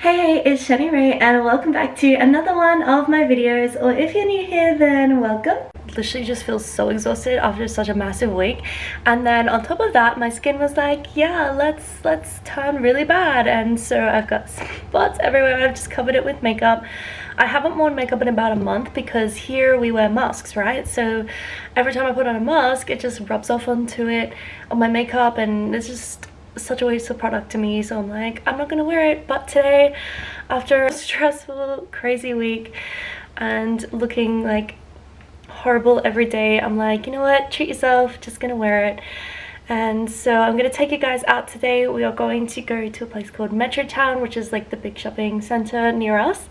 Hey, it's Shani Ray and welcome back to another one of my videos, or if you're new here then welcome. Literally just feel so exhausted after such a massive week, and then on top of that my skin was like, yeah, let's turn really bad, and so I've got spots everywhere. I've just covered it with makeup. I haven't worn makeup in about a month because here we wear masks, right? So every time I put on a mask it just rubs off onto it, on my makeup, and it's just such a waste of product to me. So I'm like, I'm not gonna wear it. But today, after a stressful crazy week and looking like horrible every day, I'm like, you know what, treat yourself, just gonna wear it. And so I'm gonna take you guys out today. We are going to go to a place called Metrotown, which is like the big shopping center near us,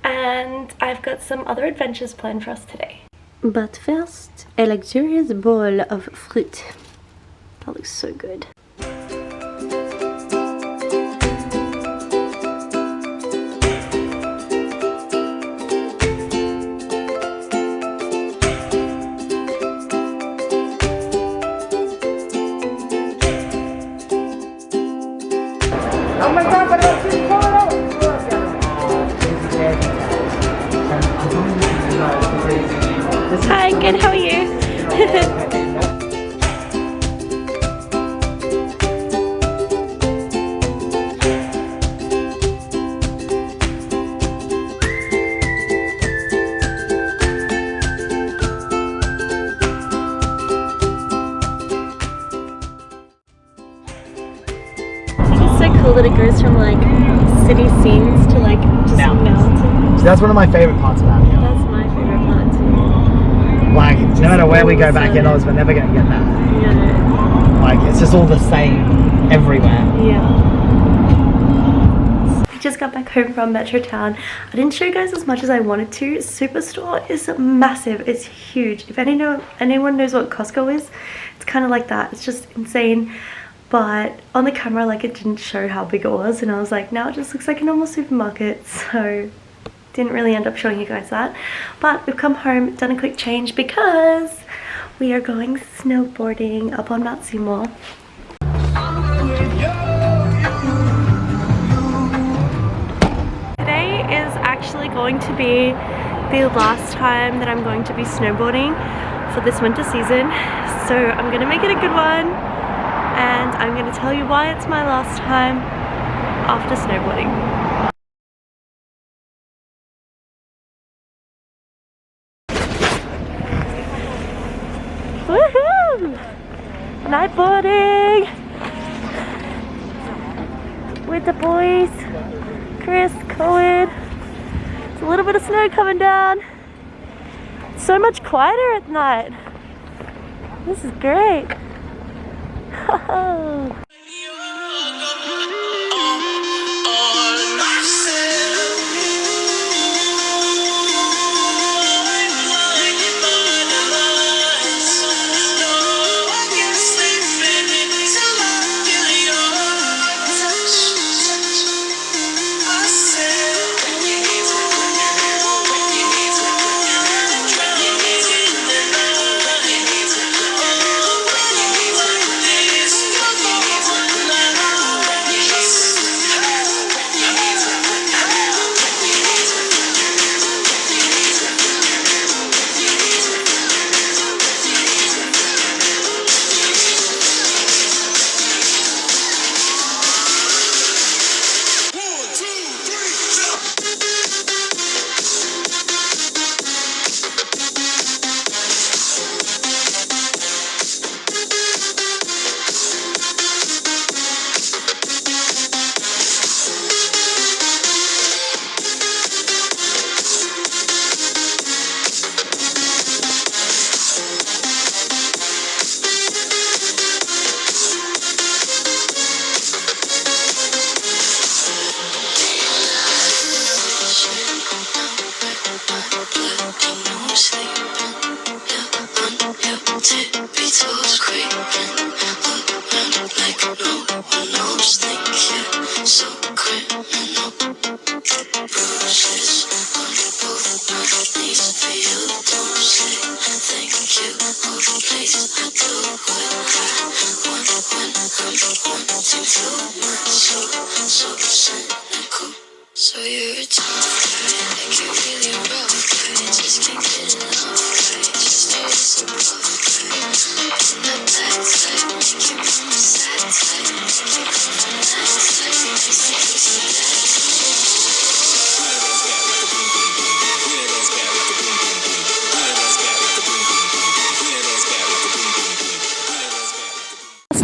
and I've got some other adventures planned for us today. But first, a luxurious bowl of fruit. That looks so good. Hi, good, how are you? It's so cool that it goes from like city scenes to like just mountains. So that's one of my favourite parts about it. That's my favourite part too. Like, no matter where we go back in Oz, we're never going to get that. Yeah. Like, it's just all the same everywhere. Yeah. I just got back home from Metrotown. I didn't show you guys as much as I wanted to. Superstore is massive. It's huge. If anyone knows what Costco is, it's kind of like that. It's just insane. But on the camera, like, it didn't show how big it was, and I was like, now it just looks like a normal supermarket. So didn't really end up showing you guys that. But we've come home, done a quick change because we are going snowboarding up on Mount Seymour. Today is actually going to be the last time that I'm going to be snowboarding for this winter season. So I'm gonna make it a good one, and I'm gonna tell you why it's my last time after snowboarding. Woohoo! Nightboarding with the boys, Chris, Cohen. There's a little bit of snow coming down. It's so much quieter at night. This is great.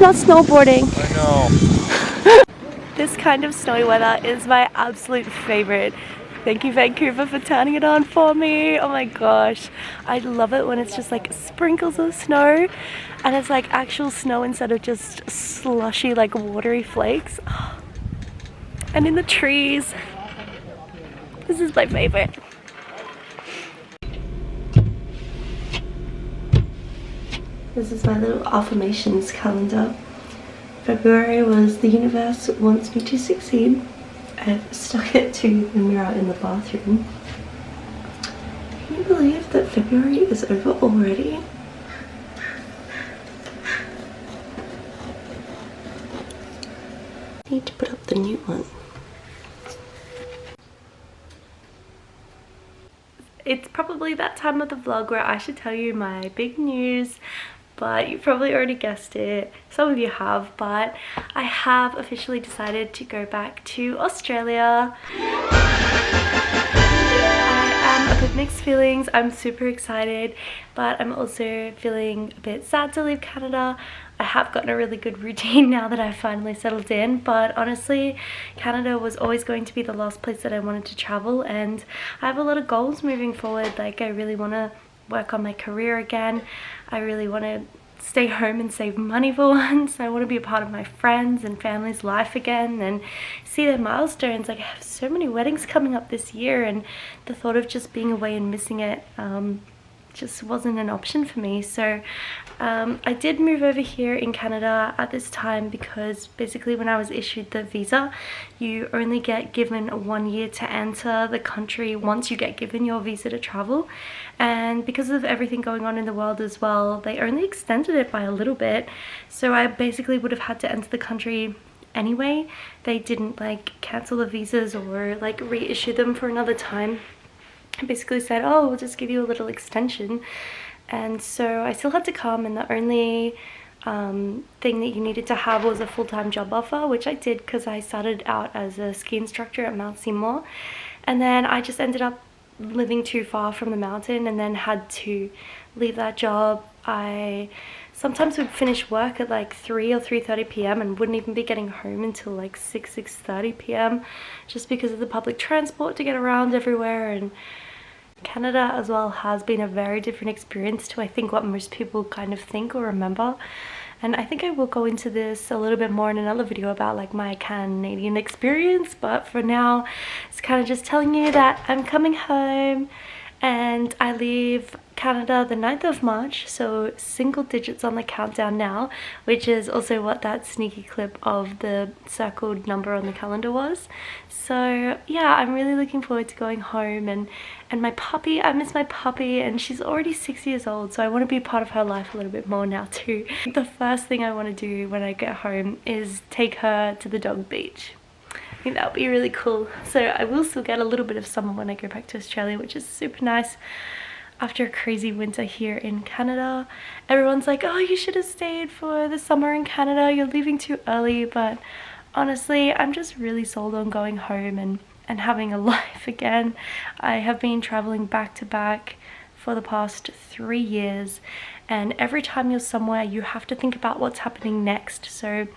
not snowboarding. I know. This kind of snowy weather is my absolute favorite. Thank you, Vancouver, for turning it on for me. Oh my gosh. I love it when it's just like sprinkles of snow and it's like actual snow instead of just slushy, like watery flakes. And in the trees. This is my favorite. This is my little affirmations calendar. February was the universe wants me to succeed. I've stuck it to the mirror in the bathroom. Can you believe that February is over already? I need to put up the new one. It's probably that time of the vlog where I should tell you my big news, but you probably already guessed it. Some of you have, but I have officially decided to go back to Australia. I am a bit mixed feelings. I'm super excited, but I'm also feeling a bit sad to leave Canada. I have gotten a really good routine now that I've finally settled in, but honestly, Canada was always going to be the last place that I wanted to travel, and I have a lot of goals moving forward. Like, I really want to work on my career again. I really want to stay home and save money for once. I want to be a part of my friends and family's life again and see their milestones. Like, I have so many weddings coming up this year, and the thought of just being away and missing it just wasn't an option for me. So I did move over here in Canada at this time because basically when I was issued the visa, you only get given 1 year to enter the country once you get given your visa to travel. And because of everything going on in the world as well, they only extended it by a little bit. So I basically would have had to enter the country anyway. They didn't like cancel the visas or like reissue them for another time. Basically said, oh, we'll just give you a little extension. And so I still had to come, and the only thing that you needed to have was a full-time job offer, which I did because I started out as a ski instructor at Mount Seymour, and then I just ended up living too far from the mountain and then had to leave that job. I sometimes would finish work at like 3 or 3:30 p.m. and wouldn't even be getting home until like 6:30 p.m. just because of the public transport to get around everywhere. And Canada as well has been a very different experience to I think what most people kind of think or remember. And I think I will go into this a little bit more in another video about like my Canadian experience, but for now it's kind of just telling you that I'm coming home and I leave Canada the 9th of March, so single digits on the countdown now, which is also what that sneaky clip of the circled number on the calendar was. So yeah, I'm really looking forward to going home, and my puppy, I miss my puppy, and she's already 6 years old, so I want to be part of her life a little bit more now too. The first thing I want to do when I get home is take her to the dog beach. I think that would be really cool. So I will still get a little bit of summer when I go back to Australia, which is super nice after a crazy winter here in Canada. Everyone's like, oh, you should have stayed for the summer in Canada, you're leaving too early, but honestly, I'm just really sold on going home and having a life again. I have been traveling back to back for the past 3 years, and every time you're somewhere you have to think about what's happening next. So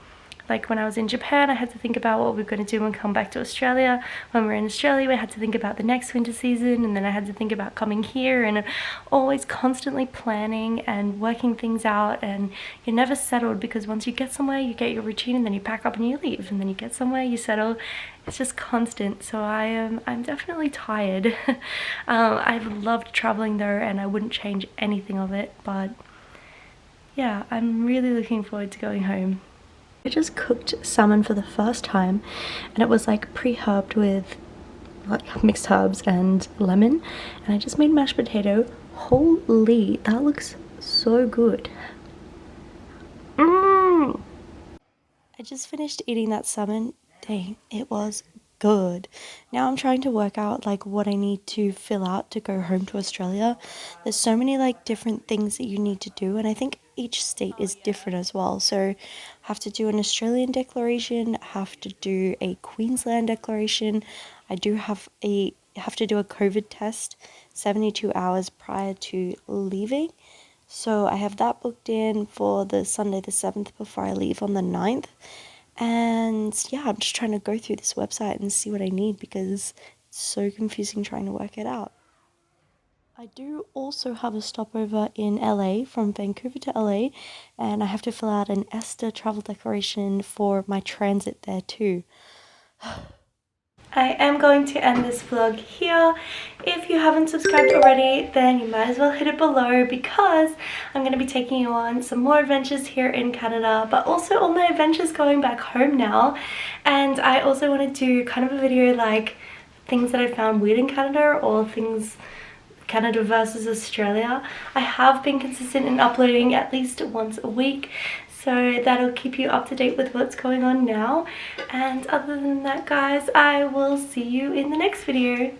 like when I was in Japan, I had to think about what we were going to do when we come back to Australia. When we were in Australia, I had to think about the next winter season, and then I had to think about coming here, and always constantly planning and working things out. And you're never settled, because once you get somewhere, you get your routine, and then you pack up and you leave, and then you get somewhere, you settle. It's just constant. So I'm definitely tired. I've loved traveling though, and I wouldn't change anything of it. But yeah, I'm really looking forward to going home. I just cooked salmon for the first time, and it was like pre-herbed with like mixed herbs and lemon, and I just made mashed potato. Holy, that looks so good. I just finished eating that salmon. Dang, it was good. Now I'm trying to work out like what I need to fill out to go home to Australia. There's so many like different things that you need to do, and I think each state is different as well. So have to do an Australian declaration, have to do a Queensland declaration. I do have to do a COVID test 72 hours prior to leaving. So I have that booked in for the Sunday the 7th before I leave on the 9th. And yeah, I'm just trying to go through this website and see what I need because it's so confusing trying to work it out. I do also have a stopover in LA from Vancouver to LA, and I have to fill out an ESTA travel declaration for my transit there too. I am going to end this vlog here. If you haven't subscribed already, then you might as well hit it below because I'm going to be taking you on some more adventures here in Canada, but also all my adventures going back home now. And I also want to do kind of a video like things that I found weird in Canada or things Canada versus Australia. I have been consistent in uploading at least once a week, so that'll keep you up to date with what's going on now. And other than that, guys, I will see you in the next video.